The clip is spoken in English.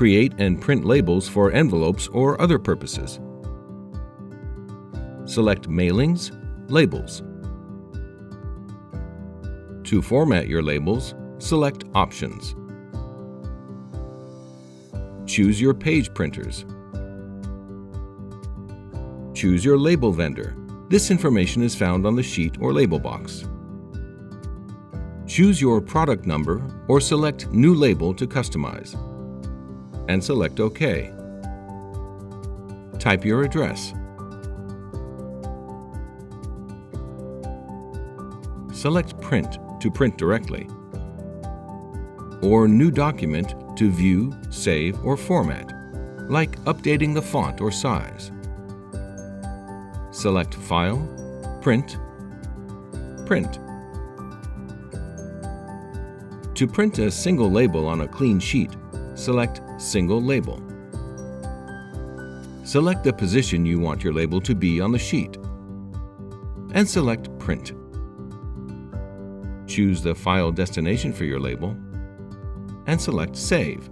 Create and print labels for envelopes or other purposes. Select Mailings, Labels. To format your labels, select Options. Choose your page printers. Choose your label vendor. This information is found on the sheet or label box. Choose your product number or select New Label to customize, and select OK. Type your address. Select Print to print directly, or New Document to view, save, or format, like updating the font or size. Select File, Print, Print. To print a single label on a clean sheet, select Single Label. Select the position you want your label to be on the sheet, and select Print. Choose the file destination for your label, and select Save.